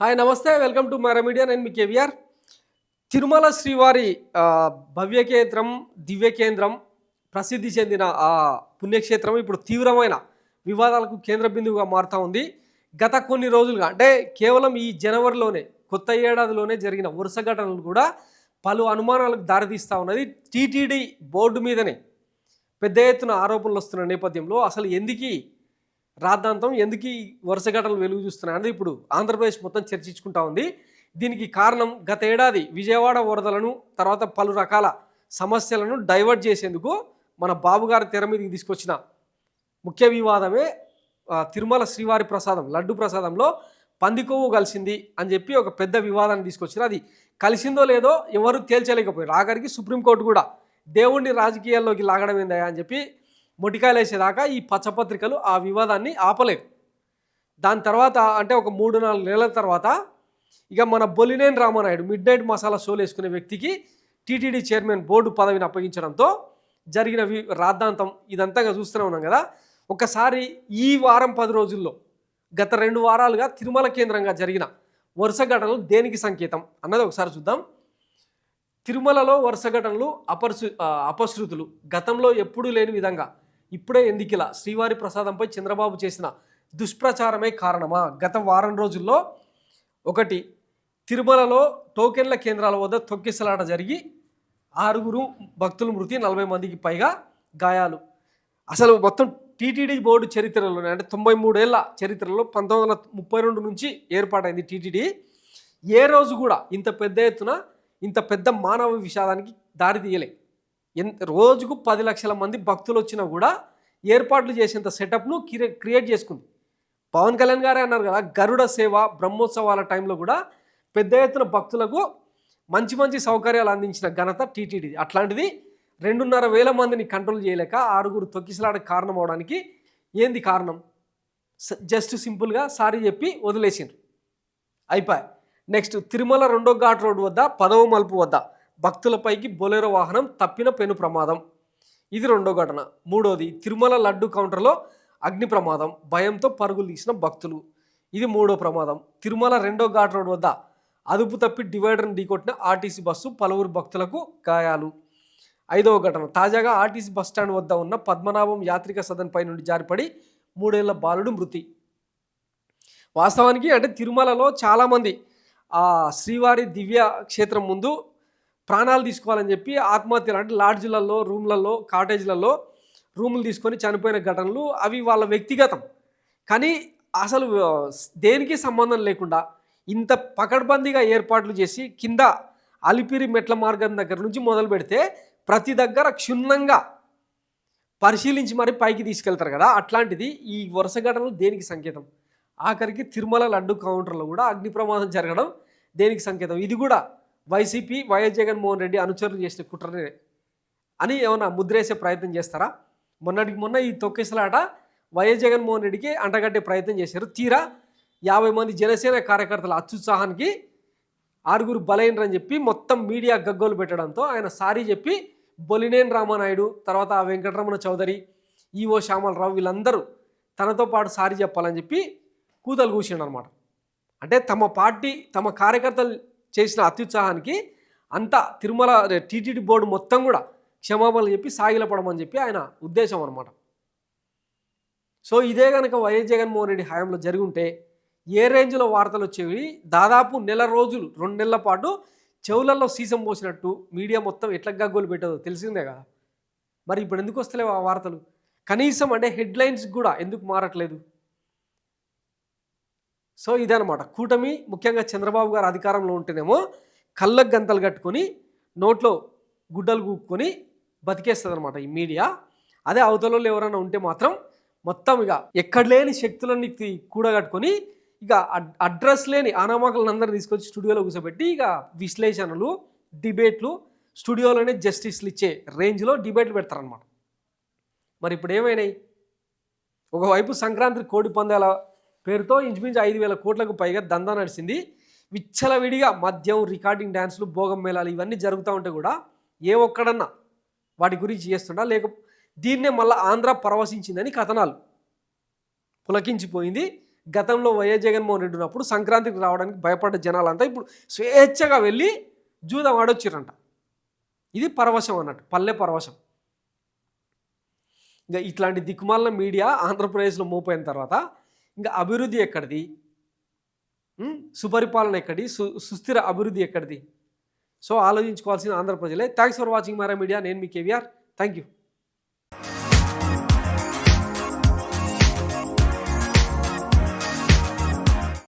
Hi నమస్తే welcome to మర media. నేను మీ కేవీఆర్. తిరుమల శ్రీవారి భవ్యకేంద్రం, దివ్యకేంద్రం, ప్రసిద్ధి చెందిన ఆ పుణ్యక్షేత్రం ఇప్పుడు తీవ్రమైన వివాదాలకు కేంద్ర బిందువుగా మారుతూ ఉంది. గత కొన్ని రోజులుగా అంటే కేవలం ఈ జనవరిలోనే కొత్త ఏడాదిలోనే జరిగిన వరుస ఘటనలు కూడా పలు అనుమానాలకు దారితీస్తూ ఉన్నది. టీటీడీ బోర్డు మీదనే పెద్ద ఎత్తున ఆరోపణలు వస్తున్న నేపథ్యంలో అసలు ఎందుకు రాద్ధాంతం, ఎందుకు ఈ వరుస ఘటనలు వెలుగు చూస్తున్నాయని ఇప్పుడు ఆంధ్రప్రదేశ్ మొత్తం చర్చించుకుంటా ఉంది. దీనికి కారణం గత ఏడాది విజయవాడ వరదలను, తర్వాత పలు రకాల సమస్యలను డైవర్ట్ చేసేందుకు మన బాబు గారి తెర మీదకి తీసుకొచ్చిన ముఖ్య వివాదమే తిరుమల శ్రీవారి ప్రసాదం, లడ్డు ప్రసాదంలో పందికొవ్వు కలిసింది అని చెప్పి ఒక పెద్ద వివాదాన్ని తీసుకొచ్చారు. అది కలిసిందో లేదో ఎవరు తేల్చలేకపోయారు. ఆఖరికి సుప్రీంకోర్టు కూడా దేవుణ్ణి రాజకీయాల్లోకి లాగడం ఏందయ్యా అని చెప్పి మొటికాయలు వేసేదాకా ఈ పచ్చపత్రికలు ఆ వివాదాన్ని ఆపలేదు. దాని తర్వాత అంటే ఒక 3-4 నెలల తర్వాత ఇక మన బొలినేని రామానాయుడు మిడ్ నైట్ మసాలా షోలు వేసుకునే వ్యక్తికి టీటీడీ చైర్మన్ బోర్డు పదవిని అప్పగించడంతో జరిగిన రాద్ధాంతం ఇదంతా చూస్తూనే ఉన్నాం కదా. ఒకసారి ఈ వారం 10 రోజుల్లో గత 2 వారాలుగా తిరుమల కేంద్రంగా జరిగిన వరుస ఘటనలు దేనికి సంకేతం అన్నది ఒకసారి చూద్దాం. తిరుమలలో వరుస ఘటనలు, అపశృతులు గతంలో ఎప్పుడూ లేని విధంగా ఇప్పుడే ఎందుకిలా శ్రీవారి ప్రసాదంపై చంద్రబాబు చేసిన దుష్ప్రచారమే కారణమా? గత వారం రోజుల్లో ఒకటి, తిరుమలలో టోకెన్ల కేంద్రాల వద్ద తొక్కిసలాట జరిగి 6 భక్తులు మృతి, 40 మందికి పైగా గాయాలు. అసలు మొత్తం టీటీడీ బోర్డు చరిత్రలోనే అంటే 93 ఏళ్ల చరిత్రలో 1932 నుంచి ఏర్పాటైంది టీటీడీ. ఏ రోజు కూడా ఇంత పెద్ద ఎత్తున ఇంత పెద్ద మానవ విషాదానికి దారి తీయలే. రోజుకు 10 లక్షల మంది భక్తులు వచ్చినా కూడా ఏర్పాట్లు చేసేంత సెటప్ను క్రియేట్ చేసుకుంది. పవన్ కళ్యాణ్ గారే అన్నారు కదా, గరుడ సేవ బ్రహ్మోత్సవాల టైంలో కూడా పెద్ద ఎత్తున భక్తులకు మంచి మంచి సౌకర్యాలు అందించిన ఘనత టీటీడీ. అట్లాంటిది 2,500 మందిని కంట్రోల్ చేయలేక 6 తొక్కిసలాడకు కారణం అవడానికి ఏంది కారణం? జస్ట్ సింపుల్గా సారీ చెప్పి వదిలేసిండ్రు, అయిపోయి. నెక్స్ట్, తిరుమల 2వ ఘాట్ రోడ్డు వద్ద 10వ మలుపు వద్ద భక్తులపైకి బొలెరో వాహనం తప్పిన పెను ప్రమాదం. ఇది 2వ ఘటన. 3వది, తిరుమల లడ్డు కౌంటర్లో అగ్ని ప్రమాదం, భయంతో పరుగులు తీసిన భక్తులు. ఇది 3వ ప్రమాదం. తిరుమల 2వ ఘాట్ రోడ్డు వద్ద అదుపు తప్పి డివైడర్ని ఢీకొట్టిన ఆర్టీసీ బస్సు, పలువురు భక్తులకు గాయాలు. 5వ ఘటన, తాజాగా ఆర్టీసీ బస్టాండ్ వద్ద ఉన్న పద్మనాభం యాత్రిక సదన్ పై నుండి జారిపడి 3 ఏళ్ల బాలుడు మృతి. వాస్తవానికి అంటే తిరుమలలో చాలామంది ఆ శ్రీవారి దివ్య క్షేత్రం ముందు ప్రాణాలు తీసుకోవాలని చెప్పి ఆత్మహత్యలు అంటే లాడ్జ్లలో, రూమ్లలో, కాటేజ్లలో రూములు తీసుకొని చనిపోయిన ఘటనలు అవి వాళ్ళ వ్యక్తిగతం. కానీ అసలు దేనికి సంబంధం లేకుండా ఇంత పకడ్బందీగా ఏర్పాట్లు చేసి కింద అలిపిరి మెట్ల మార్గం దగ్గర నుంచి మొదలు పెడితే ప్రతి దగ్గర క్షుణ్ణంగా పరిశీలించి మరి పైకి తీసుకెళ్తారు కదా. అట్లాంటిది ఈ వరుస ఘటనలు దేనికి సంకేతం? ఆఖరికి తిరుమల లడ్డు కౌంటర్లో కూడా అగ్ని ప్రమాదం జరగడం దేనికి సంకేతం? ఇది కూడా వైసీపీ, వైఎస్ జగన్మోహన్ రెడ్డి అనుచరులు చేసిన కుట్రనే అని ఏమైనా ముద్రేసే ప్రయత్నం చేస్తారా? మొన్న ఈ తొక్కిసలాట వైఎస్ జగన్మోహన్ రెడ్డికి అంటగట్టే ప్రయత్నం చేశారు. తీరా 50 మంది జనసేన కార్యకర్తల అత్యుత్సాహానికి 6 బలైనరని చెప్పి మొత్తం మీడియా గగ్గోలు పెట్టడంతో ఆయన సారీ చెప్పి బొలినేని రామానాయుడు, తర్వాత వెంకటరమణ చౌదరి, ఈవో శ్యామలరావు వీళ్ళందరూ తనతో పాటు సారీ చెప్పాలని చెప్పి కూతలు కూర్చుండు అనమాట. అంటే తమ పార్టీ, తమ కార్యకర్తలు చేసిన అత్యుత్సాహానికి అంతా తిరుమల టీటీడీ బోర్డు మొత్తం కూడా క్షమాపణలు చెప్పి సాగిలపడమని చెప్పి ఆయన ఉద్దేశం అనమాట. సో ఇదే కనుక వైఎస్ జగన్మోహన్ రెడ్డి హయాంలో జరిగి ఉంటే ఏ రేంజ్లో వార్తలు వచ్చేవి? దాదాపు 1 రోజులు, 2 నెలల పాటు చెవులలో సీసం పోసినట్టు మీడియా మొత్తం ఎట్లా గగ్గోలు పెట్టదో తెలిసిందే కదా. మరి ఇప్పుడు ఎందుకు వస్తలేవు ఆ వార్తలు? కనీసం అంటే హెడ్లైన్స్ కూడా ఎందుకు మారట్లేదు? సో ఇదనమాట కూటమి. ముఖ్యంగా చంద్రబాబు గారు అధికారంలో ఉంటేనేమో కళ్ళకు గంతలు కట్టుకొని నోట్లో గుడ్డలు కూక్కొని బతికేస్తుంది అనమాట ఈ మీడియా. అదే అవతలలో ఎవరైనా ఉంటే మాత్రం మొత్తం ఇక ఎక్కడ లేని శక్తులన్నీ కూడగట్టుకొని ఇక అడ్రస్ లేని ఆనామాకలను అందరూ తీసుకొచ్చి స్టూడియోలో కూర్చోబెట్టి ఇక విశ్లేషణలు, డిబేట్లు, స్టూడియోలోనే జస్టిస్లు ఇచ్చే రేంజ్లో డిబేట్లు పెడతారనమాట. మరి ఇప్పుడు ఏమైనాయి? ఒకవైపు సంక్రాంతి కోడి పందాల పేరుతో ఇంచుమించు 5,000 కోట్లకు పైగా దందా నడిచింది. విచ్చలవిడిగా మద్యం, రికార్డింగ్ డ్యాన్సులు, భోగం మేళాలు ఇవన్నీ జరుగుతూ ఉంటే కూడా ఏ ఒక్కడన్నా వాటి గురించి చేస్తుండా? దీన్నే మళ్ళీ ఆంధ్ర పరవశించిందని కథనాలు పులకించిపోయింది. గతంలో వైఎస్ జగన్మోహన్ రెడ్డి ఉన్నప్పుడు సంక్రాంతికి రావడానికి భయపడ్డ జనాలంతా ఇప్పుడు స్వేచ్ఛగా వెళ్ళి జూదం ఆడొచ్చిరంట. ఇది పరవశం అన్నట్టు, పల్లె పరవశం. ఇంకా ఇట్లాంటి దిక్కుమాలిన మీడియా ఆంధ్రప్రదేశ్లో మోపోయిన తర్వాత ఇంకా అభివృద్ధి ఎక్కడిది, సుపరిపాలన ఎక్కడి, సుస్థిర అభివృద్ధి ఎక్కడిది? సో ఆలోచించుకోవాల్సిన ఆంధ్ర ప్రజలే. Thanks for watching Mara media. నేను మీ కేవీఆర్. Thank you.